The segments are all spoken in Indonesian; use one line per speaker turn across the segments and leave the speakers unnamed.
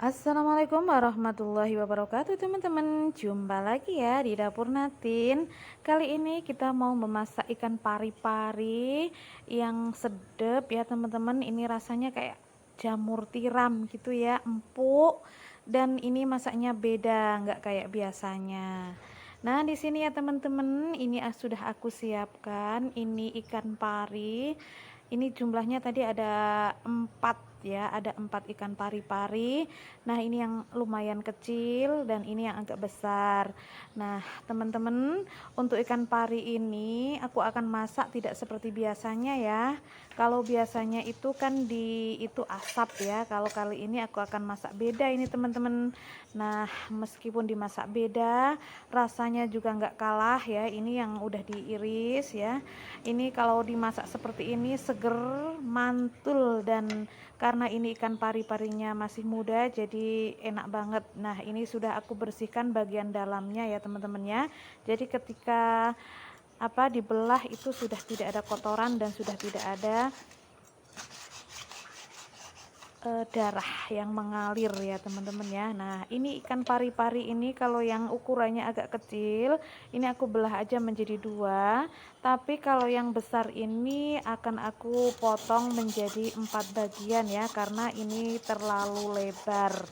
Assalamualaikum warahmatullahi wabarakatuh teman-teman. Jumpa lagi ya di dapur Natin. Kali ini kita mau memasak ikan pari-pari yang sedap ya teman-teman. Ini rasanya kayak jamur tiram gitu ya, empuk. Dan ini masaknya beda, nggak kayak biasanya. Nah, di sini ya teman-teman, ini sudah aku siapkan. Ini ikan pari. Ini jumlahnya tadi ada 4 ya, ada 4 ikan pari-pari. Nah, ini yang lumayan kecil dan ini yang agak besar. Nah, teman-teman, untuk ikan pari ini aku akan masak tidak seperti biasanya ya. Kalau biasanya itu kan itu asap ya. Kalau kali ini aku akan masak beda ini teman-teman. Nah, meskipun dimasak beda, rasanya juga nggak kalah ya. Ini yang udah diiris ya. Ini kalau dimasak seperti ini seger, mantul, dan karena ini ikan pari-parinya masih muda jadi enak banget. Nah, ini sudah aku bersihkan bagian dalamnya ya teman-teman ya. Jadi ketika dibelah itu sudah tidak ada kotoran dan sudah tidak ada darah yang mengalir ya teman-teman ya. Nah, ini ikan pari-pari ini kalau yang ukurannya agak kecil, ini aku belah aja menjadi 2, tapi kalau yang besar ini akan aku potong menjadi 4 bagian ya, karena ini terlalu lebar.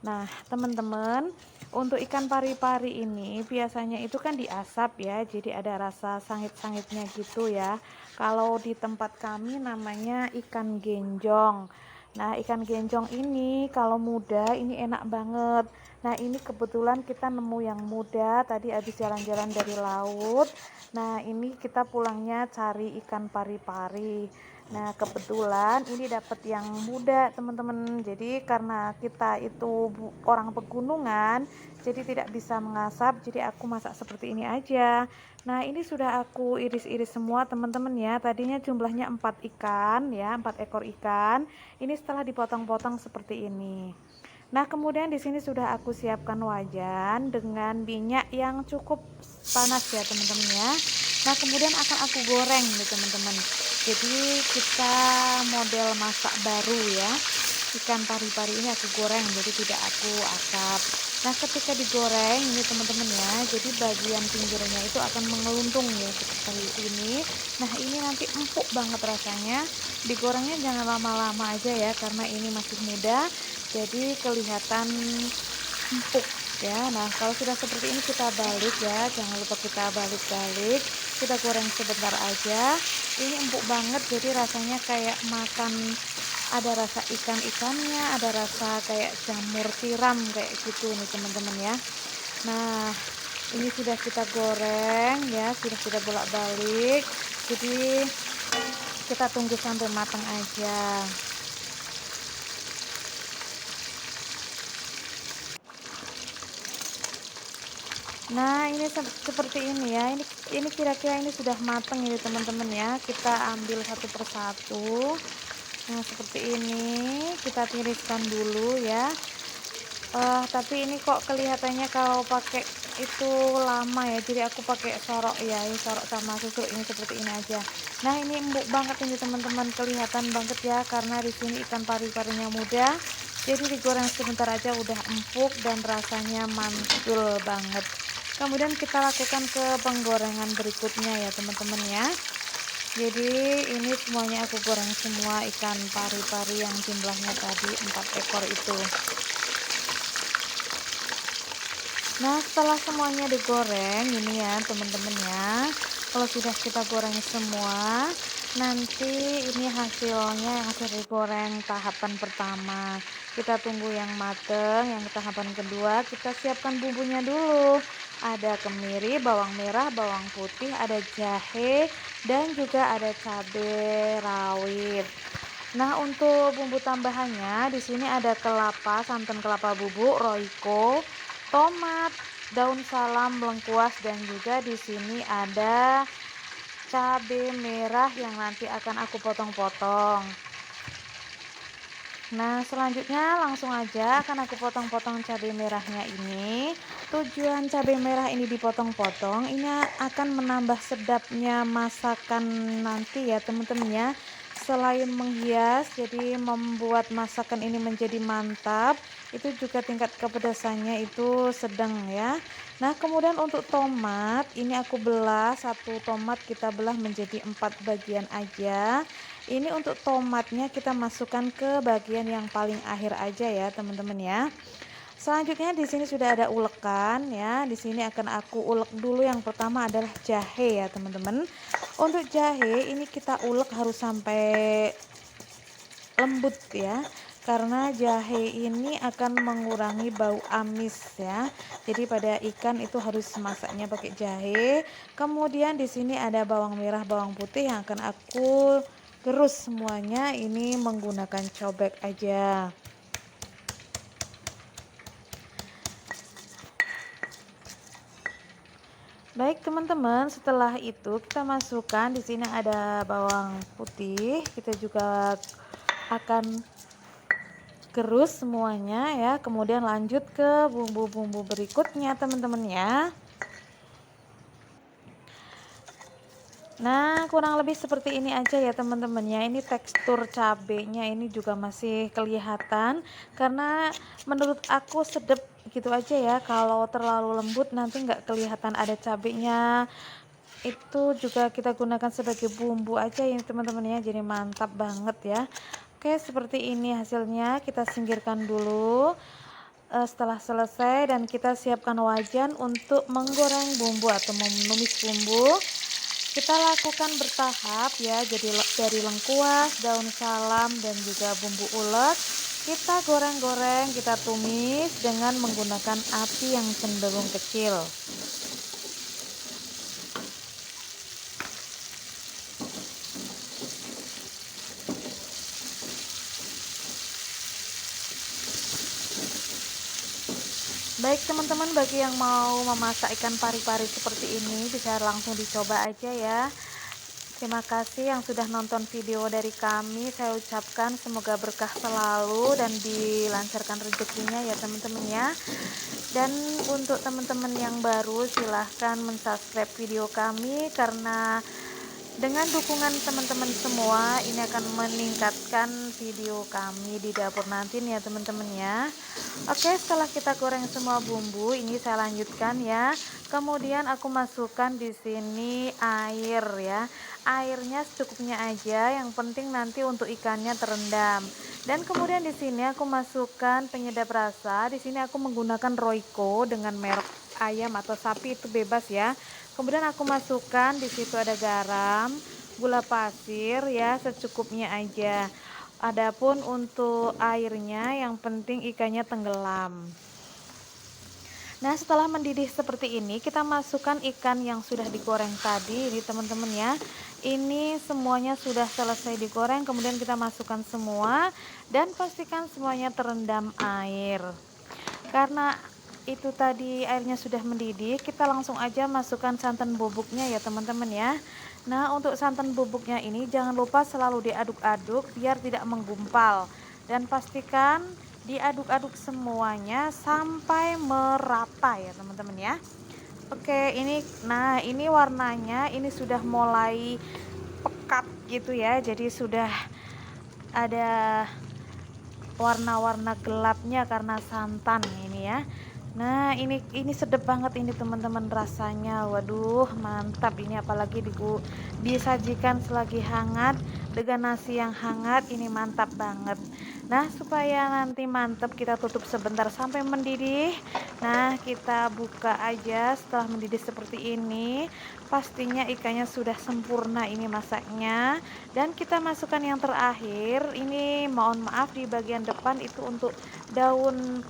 Nah, teman-teman, untuk ikan pari-pari ini biasanya itu kan diasap ya, jadi ada rasa sangit-sangitnya gitu ya. Kalau di tempat kami namanya ikan genjong. Nah, ikan genjong ini kalau muda ini enak banget. Nah, ini kebetulan kita nemu yang muda tadi habis jalan-jalan dari laut. Nah, ini kita pulangnya cari ikan pari-pari. Nah, kebetulan ini dapat yang muda, teman-teman. Jadi karena kita itu orang pegunungan, jadi tidak bisa mengasap, jadi aku masak seperti ini aja. Nah, ini sudah aku iris-iris semua, teman-teman ya. Tadinya jumlahnya 4 ikan ya, 4 ekor ikan. Ini setelah dipotong-potong seperti ini. Nah, kemudian di sini sudah aku siapkan wajan dengan minyak yang cukup panas ya, teman-teman ya. Nah, kemudian akan aku goreng nih, teman-teman. Jadi kita model masak baru ya. Ikan pari-pari ini aku goreng, jadi tidak aku asap. Nah, ketika digoreng ini teman-teman ya, jadi bagian pinggirnya itu akan mengeluntung ya seperti ini. Nah, ini nanti empuk banget rasanya. Digorengnya jangan lama-lama aja ya, karena ini masih muda, jadi kelihatan empuk ya. Nah, kalau sudah seperti ini kita balik ya, jangan lupa kita balik-balik, kita goreng sebentar aja. Ini empuk banget, jadi rasanya kayak makan, ada rasa ikan-ikannya, ada rasa kayak jamur tiram kayak gitu nih teman-teman ya. Nah, ini sudah kita goreng ya, sudah kita bolak-balik, jadi kita tunggu sampai matang aja. Nah, ini seperti ini ya. Ini kira-kira ini sudah matang ini teman-teman ya. Kita ambil satu persatu. Nah, seperti ini kita tiriskan dulu ya. Tapi ini kok kelihatannya kalau pakai itu lama ya. Jadi aku pakai sorok ya. Ini sorok sama susu ini seperti ini aja. Nah, ini empuk banget ini teman-teman. Kelihatan banget ya karena di sini ikan pari-parinya muda. Jadi digoreng sebentar aja udah empuk dan rasanya mantul banget. Kemudian kita lakukan ke penggorengan berikutnya ya teman-teman ya. Jadi ini semuanya aku goreng semua ikan pari-pari yang jumlahnya tadi 4 ekor itu. Nah, setelah semuanya digoreng ini ya teman-teman ya, kalau sudah kita goreng semua, nanti ini hasilnya yang hasil digoreng tahapan pertama. Kita tunggu yang mateng, yang tahapan kedua kita siapkan bumbunya dulu. Ada kemiri, bawang merah, bawang putih, ada jahe, dan juga ada cabai rawit. Nah, untuk bumbu tambahannya di sini ada kelapa, santan kelapa bubuk, roiko, tomat, daun salam, lengkuas, dan juga di sini ada cabai merah yang nanti akan aku potong-potong. Nah, selanjutnya langsung aja akan aku potong-potong cabai merahnya ini. Tujuan cabai merah ini dipotong-potong, ini akan menambah sedapnya masakan nanti ya teman-teman ya. selain menghias, jadi membuat masakan ini menjadi mantap, itu juga tingkat kepedasannya itu sedang ya. Nah, kemudian untuk tomat, ini aku belah satu tomat kita belah menjadi 4 bagian aja. Ini untuk tomatnya kita masukkan ke bagian yang paling akhir aja ya, teman-teman ya. Selanjutnya di sini sudah ada ulekan ya. Di sini akan aku ulek dulu. Yang pertama adalah jahe ya, teman-teman. Untuk jahe ini kita ulek harus sampai lembut ya. Karena jahe ini akan mengurangi bau amis ya. Jadi pada ikan itu harus masaknya pakai jahe. Kemudian di sini ada bawang merah, bawang putih yang akan aku gerus semuanya. Ini menggunakan cobek aja. Baik teman-teman, setelah itu kita masukkan di sini ada bawang putih. Kita juga akan gerus semuanya ya. Kemudian lanjut ke bumbu-bumbu berikutnya teman-teman ya. Nah, kurang lebih seperti ini aja ya teman-teman ya. Ini tekstur cabenya ini juga masih kelihatan karena menurut aku sedep gitu aja ya. Kalau terlalu lembut nanti nggak kelihatan ada cabenya. Itu juga kita gunakan sebagai bumbu aja ya teman-teman ya. Jadi mantap banget ya. Oke, seperti ini hasilnya. Kita singkirkan dulu. Setelah selesai dan kita siapkan wajan untuk menggoreng bumbu atau menumis bumbu. Kita lakukan bertahap ya, jadi dari lengkuas, daun salam dan juga bumbu ulek kita goreng-goreng, kita tumis dengan menggunakan api yang cenderung kecil. Baik teman-teman, bagi yang mau memasak ikan pari-pari seperti ini bisa langsung dicoba aja ya. Terima kasih yang sudah nonton video dari kami. Saya ucapkan semoga berkah selalu dan dilancarkan rezekinya ya teman-teman ya. Dan untuk teman-teman yang baru silahkan mensubscribe video kami karena dengan dukungan teman-teman semua ini akan meningkatkan video kami di dapur nanti ya teman-teman ya. Oke, setelah kita goreng semua bumbu ini saya lanjutkan ya. Kemudian aku masukkan di sini air ya. Airnya secukupnya aja, yang penting nanti untuk ikannya terendam. Dan kemudian di sini aku masukkan penyedap rasa. Di sini aku menggunakan Royco dengan merek ayam atau sapi itu bebas ya. Kemudian aku masukkan di situ ada garam, gula pasir ya secukupnya aja. Adapun untuk airnya yang penting ikannya tenggelam. Nah, setelah mendidih seperti ini, kita masukkan ikan yang sudah digoreng tadi ini teman-teman ya. Ini semuanya sudah selesai digoreng, kemudian kita masukkan semua dan pastikan semuanya terendam air. Karena itu tadi airnya sudah mendidih, kita langsung aja masukkan santan bubuknya ya teman-teman ya. Nah, untuk santan bubuknya ini jangan lupa selalu diaduk-aduk biar tidak menggumpal dan pastikan diaduk-aduk semuanya sampai merata ya teman-teman ya. Oke, ini warnanya ini sudah mulai pekat gitu ya, jadi sudah ada warna-warna gelapnya karena santan ini ya. Nah, ini sedap banget ini teman-teman rasanya. Waduh, mantap ini apalagi disajikan selagi hangat dengan nasi yang hangat, ini mantap banget. Nah, supaya nanti mantap kita tutup sebentar sampai mendidih. Nah, kita buka aja setelah mendidih seperti ini. Pastinya ikannya sudah sempurna ini masaknya. Dan kita masukkan yang terakhir. Ini mohon maaf di bagian depan itu untuk daun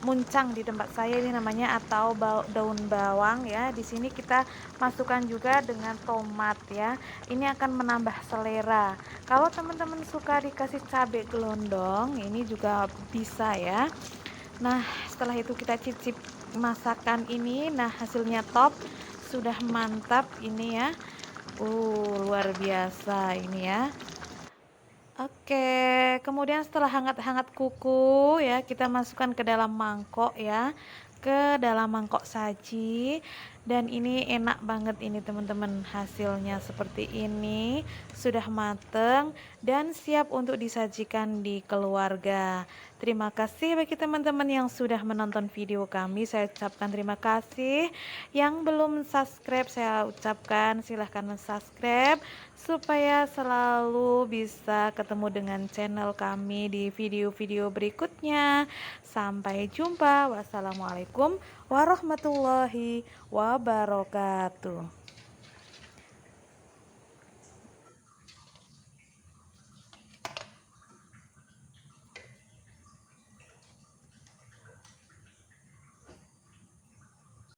muncang di tempat saya ini namanya atau daun bawang ya. Di sini kita masukkan juga dengan tomat ya. Ini akan menambah selera. Kalau teman-teman suka dikasih cabai gelondong, ini juga bisa ya. Nah, setelah itu kita cicip masakan ini. Nah, hasilnya top, sudah mantap ini ya. Luar biasa ini ya. Oke, kemudian setelah hangat-hangat kuku ya, kita masukkan ke dalam mangkok ya, ke dalam mangkok saji. Dan ini enak banget ini teman-teman, hasilnya seperti ini, sudah mateng dan siap untuk disajikan di keluarga. Terima kasih bagi teman-teman yang sudah menonton video kami, saya ucapkan terima kasih. Yang belum subscribe saya ucapkan silahkan subscribe supaya selalu bisa ketemu dengan channel kami di video-video berikutnya. Sampai jumpa, wassalamualaikum warahmatullahi wabarakatuh.